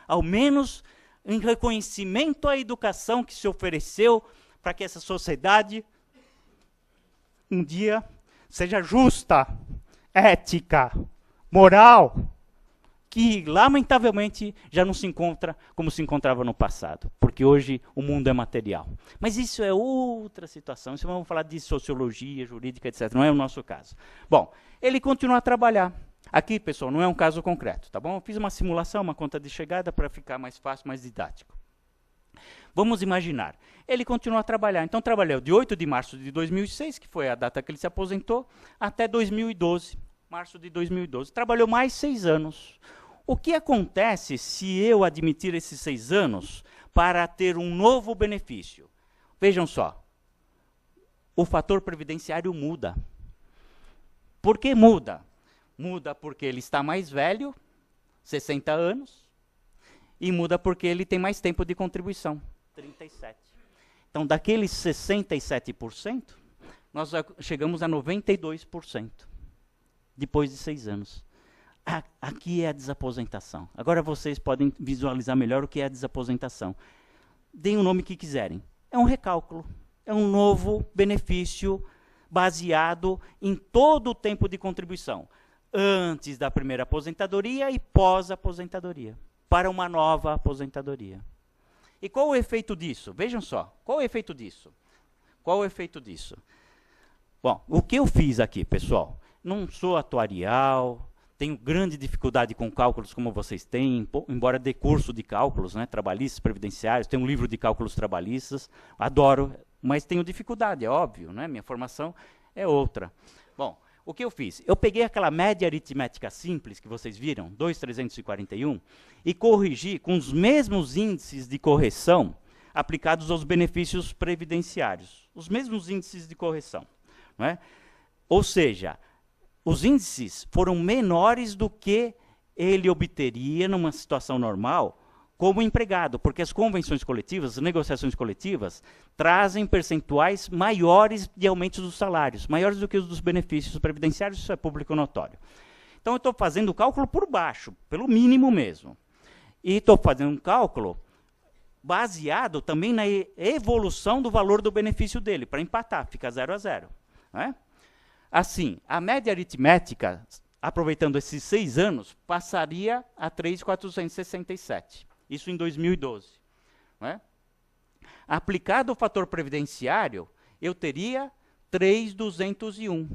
ao menos em reconhecimento à educação que se ofereceu para que essa sociedade um dia seja justa, ética, moral, que lamentavelmente já não se encontra como se encontrava no passado, porque hoje o mundo é material. Mas isso é outra situação, isso vamos falar de sociologia, jurídica, etc. Não é o nosso caso. Bom, ele continua a trabalhar. Aqui, pessoal, não é um caso concreto, tá bom? Eu fiz uma simulação, uma conta de chegada para ficar mais fácil, mais didático. Vamos imaginar, ele continua a trabalhar. Então, trabalhou de 8 de março de 2006, que foi a data que ele se aposentou, até 2012. Março de 2012. Trabalhou mais 6 anos. O que acontece se eu admitir esses 6 anos para ter um novo benefício? Vejam só. O fator previdenciário muda. Por que muda? Muda porque ele está mais velho, 60 anos, e muda porque ele tem mais tempo de contribuição, 37. Então, daqueles 67%, nós chegamos a 92%. Depois de 6 anos. Aqui é a desaposentação. Agora vocês podem visualizar melhor o que é a desaposentação. Deem o nome que quiserem. É um recálculo. É um novo benefício baseado em todo o tempo de contribuição. Antes da primeira aposentadoria e pós-aposentadoria. Para uma nova aposentadoria. E qual o efeito disso? Vejam só. Qual o efeito disso? Qual o efeito disso? Bom, o que eu fiz aqui, pessoal? Não sou atuarial, tenho grande dificuldade com cálculos como vocês têm, embora dê curso de cálculos, né, trabalhistas, previdenciários, tenho um livro de cálculos trabalhistas, adoro, mas tenho dificuldade, é óbvio, né, minha formação é outra. Bom, o que eu fiz? Eu peguei aquela média aritmética simples que vocês viram, 2.341, e corrigi com os mesmos índices de correção aplicados aos benefícios previdenciários, os mesmos índices de correção. Não é? Ou seja, os índices foram menores do que ele obteria numa situação normal como empregado, porque as convenções coletivas, as negociações coletivas, trazem percentuais maiores de aumentos dos salários, maiores do que os dos benefícios previdenciários, isso é público notório. Então, eu estou fazendo o cálculo por baixo, pelo mínimo mesmo. E estou fazendo um cálculo baseado também na evolução do valor do benefício dele, para empatar, fica 0 a 0. Não é? Assim, a média aritmética, aproveitando esses 6 anos, passaria a 3.467. Isso em 2012. Não é? Aplicado o fator previdenciário, eu teria 3.201.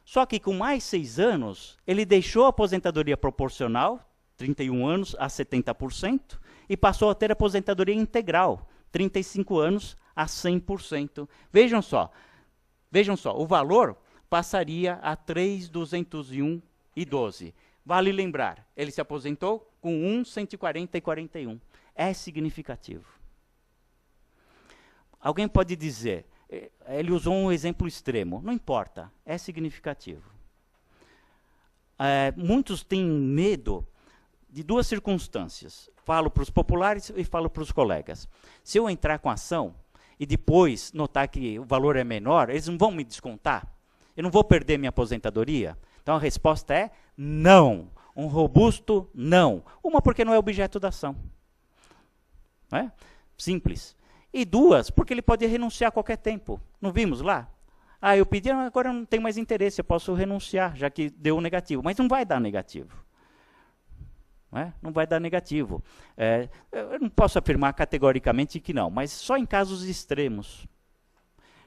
Só que com mais 6 anos, ele deixou a aposentadoria proporcional, 31 anos a 70%, e passou a ter aposentadoria integral, 35 anos a 100%. Vejam só, o valor passaria a 3.201,12. Vale lembrar, ele se aposentou com 140 e 41. É significativo. Alguém pode dizer, ele usou um exemplo extremo. Não importa, é significativo. Muitos têm medo de 2 circunstâncias. Falo para os populares e falo para os colegas. Se eu entrar com ação e depois notar que o valor é menor, eles não vão me descontar? Eu não vou perder minha aposentadoria? Então a resposta é não. Um robusto não. Uma, porque não é objeto da ação. Não é? Simples. E 2, porque ele pode renunciar a qualquer tempo. Não vimos lá? Ah, eu pedi, agora eu não tenho mais interesse, eu posso renunciar, já que deu um negativo. Mas não vai dar negativo. Não vai dar negativo. Eu não posso afirmar categoricamente que não, mas só em casos extremos.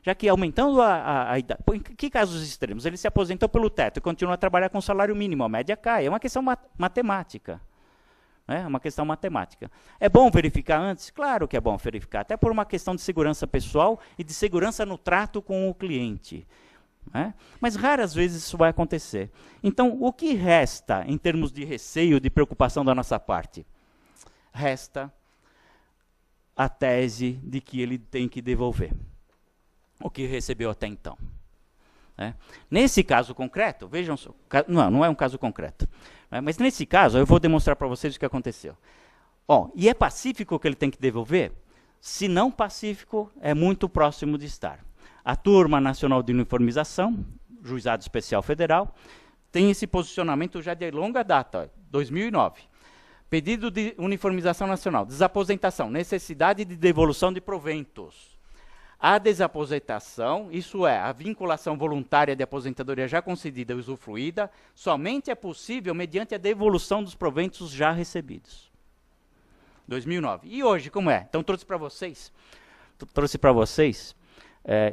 Já que aumentando a idade... Em que casos extremos? Ele se aposentou pelo teto e continua a trabalhar com salário mínimo, a média cai. É uma questão matemática. É uma questão matemática. É bom verificar antes? Claro que é bom verificar, até por uma questão de segurança pessoal e de segurança no trato com o cliente. Mas raras vezes isso vai acontecer. Então, o que resta em termos de receio, de preocupação da nossa parte? Resta a tese de que ele tem que devolver o que recebeu até então. Nesse caso concreto, vejam só, não é um caso concreto, mas nesse caso eu vou demonstrar para vocês o que aconteceu. E é pacífico que ele tem que devolver? Se não pacífico, é muito próximo de estar. A Turma Nacional de Uniformização, Juizado Especial Federal, tem esse posicionamento já de longa data, 2009. Pedido de uniformização nacional, desaposentação, necessidade de devolução de proventos. A desaposentação, isso é, a vinculação voluntária de aposentadoria já concedida e usufruída, somente é possível mediante a devolução dos proventos já recebidos. 2009. E hoje, como é? Então, trouxe para vocês,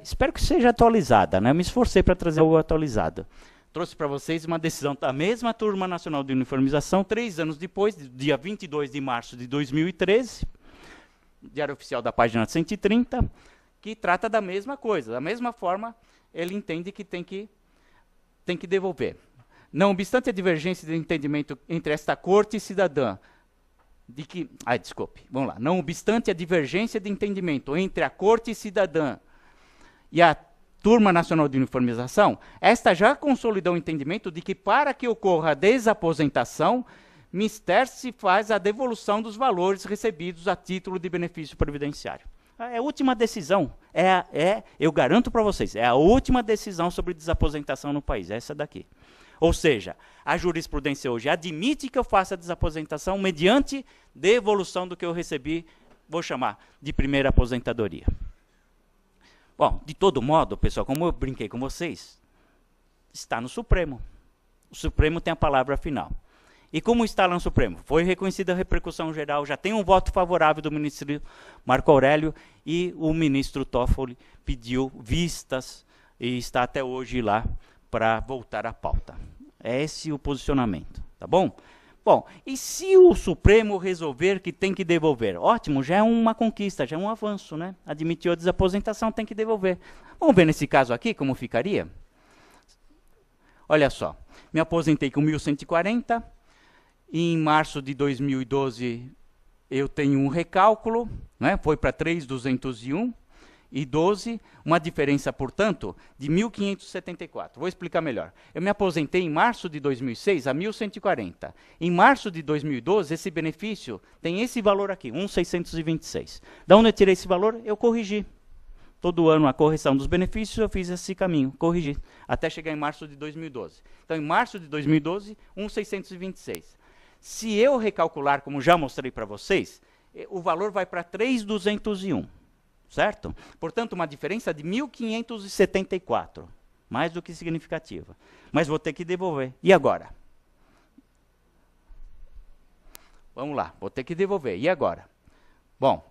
espero que seja atualizada, né? Eu me esforcei para trazer algo atualizado. Trouxe para vocês uma decisão da mesma Turma Nacional de Uniformização, 3 anos depois, dia 22 de março de 2013, Diário Oficial da página 130, que trata da mesma coisa. Da mesma forma, ele entende que tem que devolver. Não obstante a divergência de entendimento entre esta corte e cidadã, Não obstante a divergência de entendimento entre a corte cidadã e a Turma Nacional de Uniformização, esta já consolidou o entendimento de que, para que ocorra a desaposentação, mister se faz a devolução dos valores recebidos a título de benefício previdenciário. É a última decisão, eu garanto para vocês, é a última decisão sobre desaposentação no país, é essa daqui. Ou seja, a jurisprudência hoje admite que eu faça a desaposentação mediante devolução do que eu recebi, vou chamar de primeira aposentadoria. Bom, de todo modo, pessoal, como eu brinquei com vocês, está no Supremo. O Supremo tem a palavra final. E como está lá no Supremo? Foi reconhecida a repercussão geral, já tem um voto favorável do ministro Marco Aurélio e o ministro Toffoli pediu vistas e está até hoje lá para voltar à pauta. É esse o posicionamento, tá bom? Bom, e se o Supremo resolver que tem que devolver? Ótimo, já é uma conquista, já é um avanço, né? Admitiu a desaposentação, tem que devolver. Vamos ver nesse caso aqui como ficaria? Olha só, me aposentei com 1.140, em março de 2012 eu tenho um recálculo, né? Foi para 3.201,12, uma diferença, portanto, de 1.574. Vou explicar melhor. Eu me aposentei em março de 2006 a 1.140. Em março de 2012, esse benefício tem esse valor aqui, 1.626. Da onde eu tirei esse valor? Eu corrigi. Todo ano a correção dos benefícios, eu fiz esse caminho, corrigi, até chegar em março de 2012. Então, em março de 2012, 1.626. Se eu recalcular, como já mostrei para vocês, o valor vai para 3.201, certo? Portanto, uma diferença de 1.574, mais do que significativa. Mas vou ter que devolver. E agora? Vamos lá, vou ter que devolver. E agora? Bom,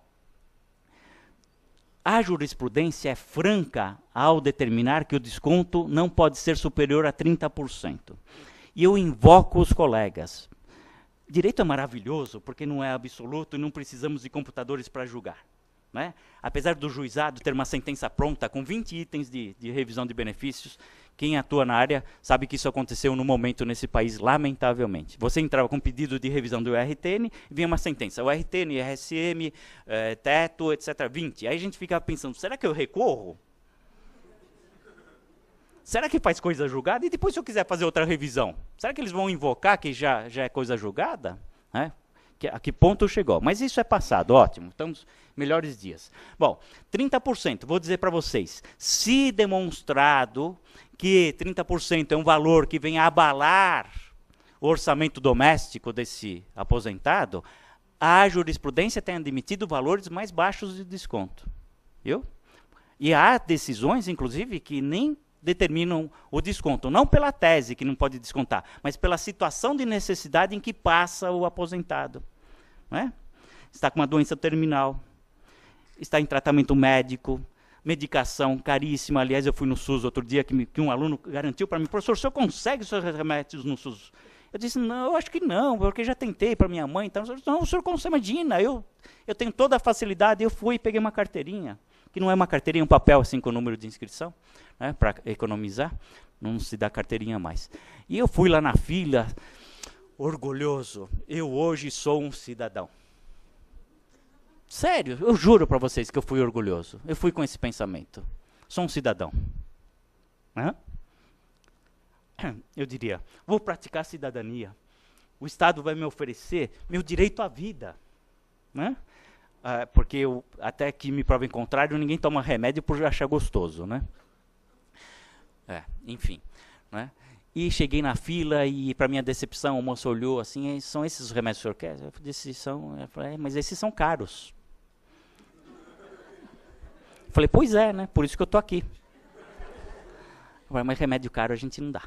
a jurisprudência é franca ao determinar que o desconto não pode ser superior a 30%. E eu invoco os colegas. Direito é maravilhoso, porque não é absoluto e não precisamos de computadores para julgar. Né? Apesar do juizado ter uma sentença pronta com 20 itens de revisão de benefícios, quem atua na área sabe que isso aconteceu no momento nesse país, lamentavelmente. Você entrava com pedido de revisão do RTN, vinha uma sentença, o RTN, RSM, teto, etc., 20. Aí a gente ficava pensando, será que eu recorro? Será que faz coisa julgada? E depois, se eu quiser fazer outra revisão, será que eles vão invocar que já é coisa julgada? A que ponto chegou? Mas isso é passado, ótimo. Estamos melhores dias. Bom, 30%, vou dizer para vocês, se demonstrado que 30% é um valor que vem abalar o orçamento doméstico desse aposentado, a jurisprudência tem admitido valores mais baixos de desconto. Viu? E há decisões, inclusive, que nem determinam o desconto, não pela tese que não pode descontar, mas pela situação de necessidade em que passa o aposentado. Né? Está com uma doença terminal, está em tratamento médico, medicação caríssima. Aliás, eu fui no SUS outro dia que um aluno garantiu para mim, professor, o senhor consegue os seus remédios no SUS? Eu disse, não, eu acho que não, porque já tentei para minha mãe. Então, não, o senhor consegue, imagina, eu tenho toda a facilidade, eu fui e peguei uma carteirinha, que não é uma carteirinha, um papel assim com o número de inscrição, né, para economizar, não se dá carteirinha mais. E eu fui lá na fila, orgulhoso, eu hoje sou um cidadão. Sério, eu juro para vocês que eu fui orgulhoso, eu fui com esse pensamento, sou um cidadão. Eu diria, vou praticar a cidadania, o Estado vai me oferecer meu direito à vida, né? Porque até que me provem contrário, ninguém toma remédio por achar gostoso, né? Enfim, né? E cheguei na fila e, para minha decepção, o moço olhou assim, são esses os remédios que o senhor quer? Eu disse, são. Eu falei, mas esses são caros. Eu falei, pois é, né? Por isso que eu estou aqui. Eu falei, mas remédio caro a gente não dá.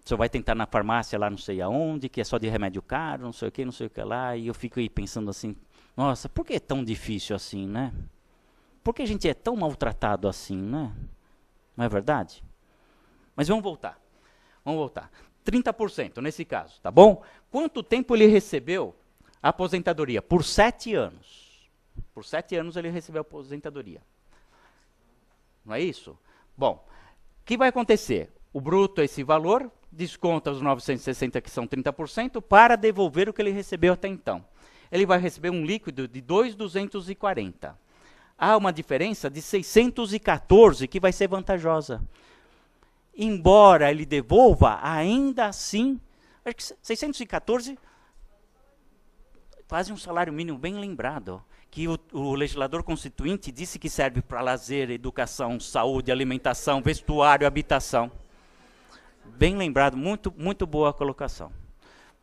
O senhor vai tentar na farmácia lá não sei aonde, que é só de remédio caro, não sei o que lá, e eu fico aí pensando assim, nossa, por que é tão difícil assim, né? Por que a gente é tão maltratado assim, né? Não é verdade? Mas vamos voltar. 30% nesse caso, tá bom? Quanto tempo ele recebeu a aposentadoria? Por 7 anos. Por 7 anos ele recebeu a aposentadoria. Não é isso? Bom, o que vai acontecer? O bruto é esse valor, desconta os 960, que são 30%, para devolver o que ele recebeu até então. Ele vai receber um líquido de 2.240. Há uma diferença de 614, que vai ser vantajosa. Embora ele devolva, ainda assim, acho que 614, quase um salário mínimo, bem lembrado, que o legislador constituinte disse que serve para lazer, educação, saúde, alimentação, vestuário, habitação. Bem lembrado, muito boa a colocação.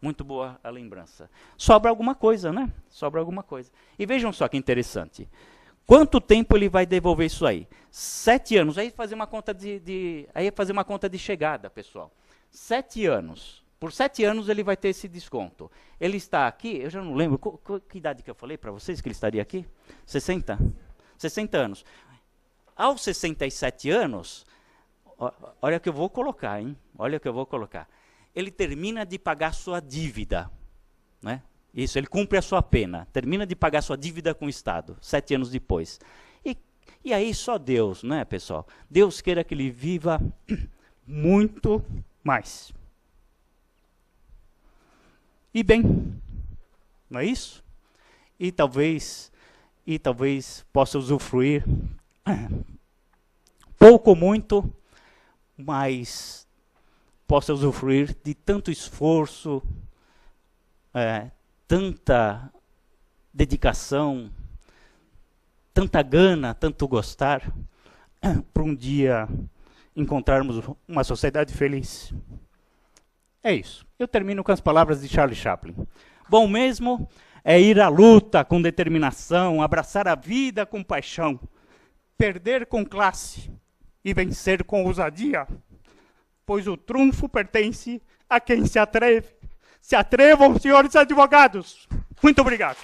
Muito boa a lembrança. Sobra alguma coisa, né? Sobra alguma coisa. E vejam só que interessante. Quanto tempo ele vai devolver isso aí? 7 anos. Aí fazer uma conta aí fazer uma conta de chegada, pessoal. 7 anos. Por 7 anos ele vai ter esse desconto. Ele está aqui, eu já não lembro, que idade que eu falei para vocês que ele estaria aqui? 60? 60 anos. Aos 67 anos, olha o que eu vou colocar, hein? Olha o que eu vou colocar. Ele termina de pagar sua dívida, né? Isso, ele cumpre a sua pena, termina de pagar sua dívida com o Estado, 7 anos depois. E aí só Deus, né, pessoal? Deus queira que ele viva muito mais. E bem, não é isso? E talvez possa usufruir pouco ou muito, mas possa usufruir de tanto esforço, tanta dedicação, tanta gana, tanto gostar, para um dia encontrarmos uma sociedade feliz. É isso. Eu termino com as palavras de Charlie Chaplin. Bom mesmo é ir à luta com determinação, abraçar a vida com paixão, perder com classe e vencer com ousadia, pois o trunfo pertence a quem se atreve. Se atrevam, senhores advogados. Muito obrigado.